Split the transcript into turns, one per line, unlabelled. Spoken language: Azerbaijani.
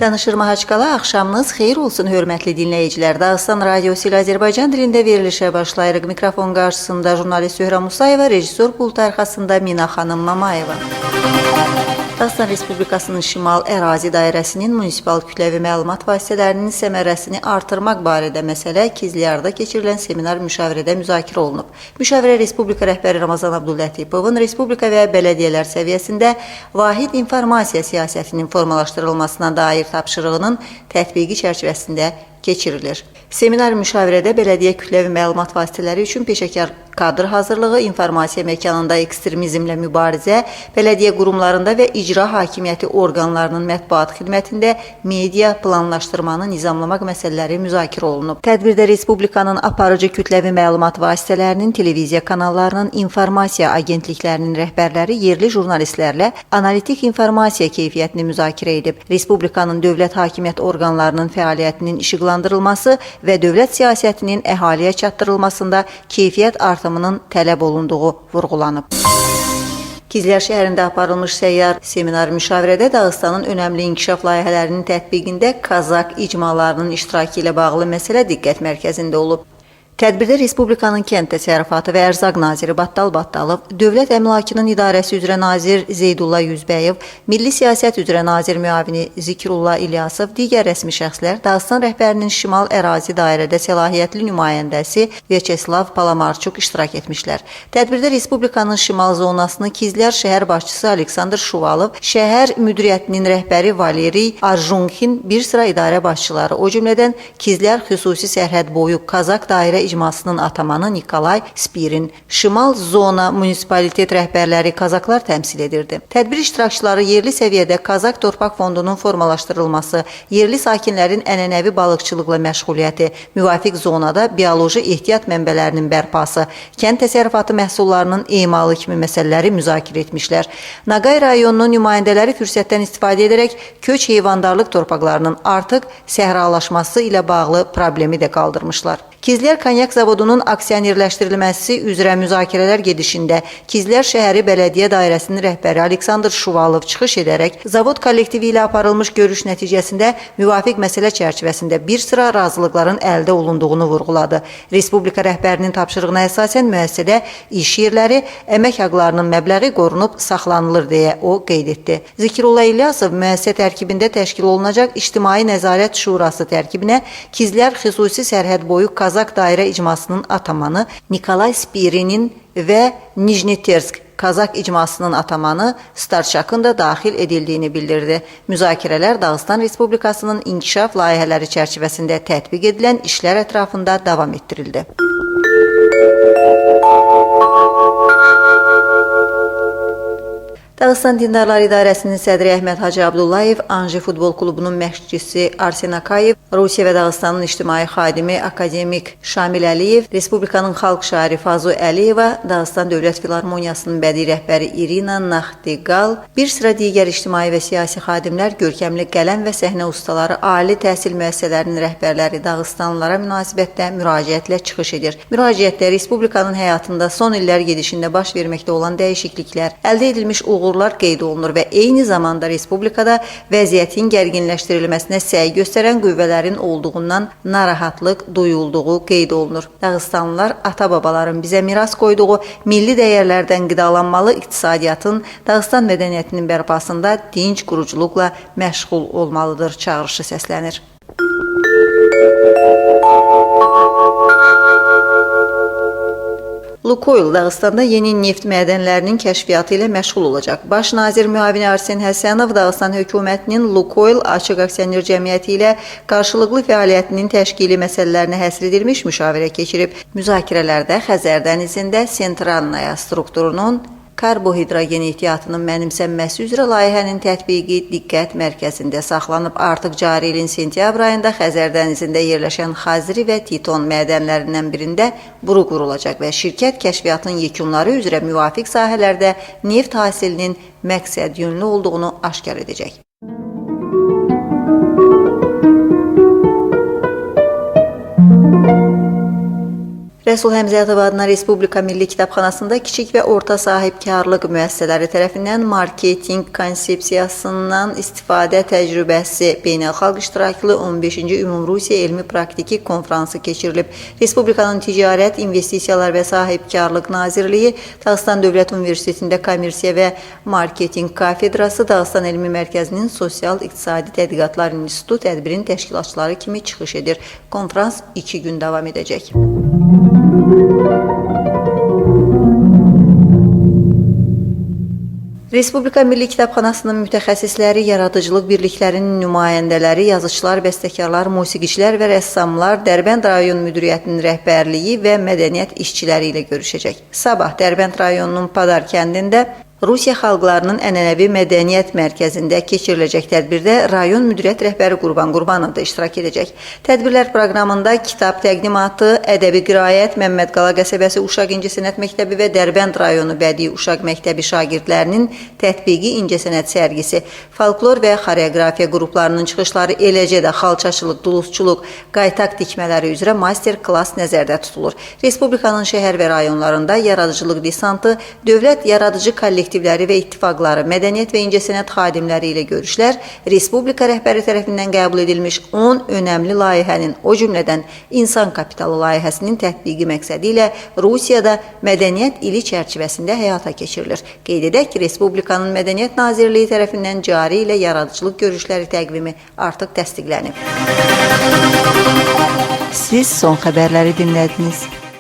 Danışır Mahaçqala, axşamınız xeyir olsun hörmətli dinləyicilər. Dağıstan Radiosu ilə Azərbaycan dilində verilişə başlayırıq. Mikrofon qarşısında jurnalist Zöhrə Musayeva, rejissor pult arxasında Mina xanım Mamayeva. Dağıstan Respublikasının Şimal Ərazi Dairəsinin munisipal kütləvi məlumat vasitələrinin səmərəsini artırmaq barədə məsələ Kizlyarda keçirilən seminar müşavirədə müzakirə olunub. Müşavirə Respublika rəhbəri Ramazan Abdullətipovun Respublika və bələdiyyələr səviyyəsində vahid informasiya siyasətinin formalaşdırılmasına dair tapşırığının tətbiqi çərçivəsində keçirilir. Seminar müşavirədə bələdiyyə kütləvi məlumat vasitələri üçün peşəkar kadr hazırlığı, informasiya məkanında ekstremizmlə mübarizə, bələdiyyə qurumlarında və icra hakimiyyəti orqanlarının mətbuat xidmətində media planlaşdırmanı nizamlamaq məsələləri müzakirə olunub. Tədbirdə Respublikanın aparıcı kütləvi məlumat vasitələrinin, televiziya kanallarının, informasiya agentliklərinin rəhbərləri yerli jurnalistlərlə analitik informasiya keyfiyyətini müzakirə edib. Respublikanın dövlət hakimiyyət orqanlarının fəaliyyətinin işıqlandırılması və dövlət siyasətinin əhaliyə çatdırılmasında keyfiyyət artımının tələb olunduğu vurğulanıb. Kizlyar şəhərində aparılmış səyyar seminar müşavirədə Dağıstanın önəmli inkişaf layihələrinin tətbiqində Kazak icmalarının iştirakı ilə bağlı məsələ diqqət mərkəzində olub. Tədbirdə Respublikanın Kənd Təsərrüfatı və Ərzaq naziri Battal Battalov, Dövlət Əmlakının İdarəsi üzrə nazir Zeydullah Yüzbəyev, Milli Siyasət üzrə nazir müavini Zikrullah İlyasov, digər rəsmi şəxslər, Dağıstan rəhbərinin Şimal Ərazi Dairədə səlahiyyətli nümayəndəsi Vyacheslav Palamarçuk iştirak etmişlər. Tədbirdə Respublikanın Şimal zonasını Kizlyar şəhər başçısı Aleksandr Şuvalov, şəhər müdiriyyətinin rəhbəri Valeriy Arjunkin, bir sıra idarə başçıları, o cümlədən Kizlyar xüsusi sərhəd boyu Kazak dairə icmasının atamanı Nikolay Spirin, Şimal zona munisipalitet rəhbərləri Kazaklar təmsil edirdi. Tədbir iştirakçıları yerli səviyyədə Kazak torpaq fondunun formalaşdırılması, yerli sakinlərin ənənəvi balıqçılıqla məşğuliyyəti, müvafiq zonada bioloji ehtiyat mənbələrinin bərpası, kənd təsərrüfatı məhsullarının emalı kimi məsələləri müzakirə etmişlər. Naqay rayonunun nümayəndələri fürsətdən istifadə edərək köç heyvandarlıq torpaqlarının artıq səhralaşması ilə bağlı problemi də qaldırmışlar. Kizlyar Konyak zavodunun aksionerləşdirilməsi üzrə müzakirələr gedişində Kizlyar şəhəri bələdiyyə dairəsinin rəhbəri Aleksandr Şuvalov çıxış edərək zavod kollektivi ilə aparılmış görüş nəticəsində müvafiq məsələ çərçivəsində bir sıra razılıqların əldə olunduğunu vurğuladı. Respublika rəhbərinin tapşırığına əsasən müəssisədə iş yerləri, əmək haqlarının məbləği qorunub saxlanılır deyə o qeyd etdi. Zikrullah İlyasov müəssisə tərkibində təşkil olunacaq İctimai Nəzarət Şurası tərkibinə Kizlyar xüsusi sərhəd boyu Kazak dairə icmasının atamanı Nikolay Spirinin və Nijnetersk Kazak icmasının atamanı Starçakın da daxil edildiyini bildirdi. Müzakirələr Dağıstan Respublikasının inkişaf layihələri çərçivəsində tətbiq edilən işlər ətrafında davam etdirildi. Dağıstan Dindarlar İdarəsinin sədri Əhməd Hacı Abdullayev, Anji Futbol Klubunun məşqçisi Arsen Akayev, Rusiya və Dağıstanın ictimai xadimi akademik Şamil Əliyev, Respublikanın xalq şairi Fazu Əliyeva, Dağıstan Dövlət Filarmoniyasının bədii rəhbəri İrina Naxtiqal, bir sıra digər ictimai və siyasi xadimlər, görkəmli qələm və səhnə ustaları, ali təhsil müəssisələrinin rəhbərləri Dağıstanlılara münasibətdə müraciətlə çıxış edir. Müraciətdə Respublikanın həyatında son illər gedişində baş verməkdə olan dəyişikliklər, əldə edilmiş uğurlar qeyd olunur və eyni zamanda Respublikada vəziyyətin gərginləşdirilməsinə səy göstərən qüvvələrin olduğundan narahatlıq duyulduğu qeyd olunur. Dağıstanlılar ata-babaların bizə miras qoyduğu milli dəyərlərdən qidalanmalı iqtisadiyyatın Dağıstan mədəniyyətinin bərpasında dinc quruculuqla məşğul olmalıdır çağırışı səslənir. Lukoil Dağıstanda yeni neft mədənlərinin kəşfiyyatı ilə məşğul olacaq. Baş nazir müavini Arsen Həsənov Dağıstan hökumətinin Lukoil Açıq Aksioner Cəmiyyəti ilə qarşılıqlı fəaliyyətinin təşkili məsələlərinə həsr edilmiş müşavirə keçirib. Müzakirələrdə Xəzər dənizində Sentralnaya strukturunun karbohidrogen ehtiyatının mənimsənməsi üzrə layihənin tətbiqi diqqət mərkəzində saxlanıb. Artıq cari ilin sentyabr ayında Xəzər dənizində yerləşən Xazri və Titon mədənlərindən birində buru qurulacaq və şirkət kəşfiyyatın yekunları üzrə müvafiq sahələrdə neft hasilinin məqsəd yönlü olduğunu aşkar edəcək. Rəsul Həmzəyatov adına Respublika Milli Kitabxanasında kiçik və orta sahibkarlıq müəssisələri tərəfindən marketinq konsepsiyasından istifadə təcrübəsi beynəlxalq iştiraklı 15-ci Ümumrusiya Elmi Praktiki konfransı keçirilib. Respublikanın Ticarət, İnvestisiyalar və Sahibkarlıq Nazirliyi, Dağıstan Dövlət Universitetində Kommersiya və Marketinq Kafedrası, Dağıstan Elmi Mərkəzinin Sosial-İqtisadi Tədqiqatlar İnstitutu tədbirin təşkilatçıları kimi çıxış edir. Konfrans 2 gün davam edəcək. Respublika Milli Kitabxanasının mütəxəssisləri, yaradıcılıq birliklərinin nümayəndələri, yazıçılar, bəstəkarlar, musiqiçilər və rəssamlar Dərbənd rayon müdiriyyətinin rəhbərliyi və mədəniyyət işçiləri ilə görüşəcək. Sabah Dərbənd rayonunun Padar kəndində Rusiya xalqlarının ənənəvi mədəniyyət mərkəzində keçiriləcək tədbirdə rayon müdiriyyət rəhbəri Qurban Qurbanov da iştirak edəcək. Tədbirlər proqramında kitab təqdimatı, ədəbi qiraət, Məmmədqala qəsəbəsi Uşaq İncəsənət Məktəbi və Dərbənd rayonu Bədii Uşaq Məktəbi şagirdlərinin tətbiqi incəsənət sərgisi, folklor və xoreografiya qruplarının çıxışları, eləcə də xalçaçılıq, dulusçuluq, qaytaq tikmələri üzrə master-klass nəzərdə tutulur. Respublikanın şəhər və rayonlarında yaradıcılıq desantı, dövlət yaradıcı kollektivləri və ittifaqları, mədəniyyət və incəsənət xadimləri ilə görüşlər, Respublika rəhbəri tərəfindən qəbul edilmiş 10 önəmli layihənin, o cümlədən insan kapitalı layihəsinin tətbiqi məqsədi ilə Rusiyada mədəniyyət ili çərçivəsində həyata keçirilir. Qeyd edək ki, Respublikanın Mədəniyyət Nazirliyi tərəfindən cari ilə yaradıcılıq görüşləri təqvimi artıq təsdiqlənib. Siz son xəbərləri dinlədiniz.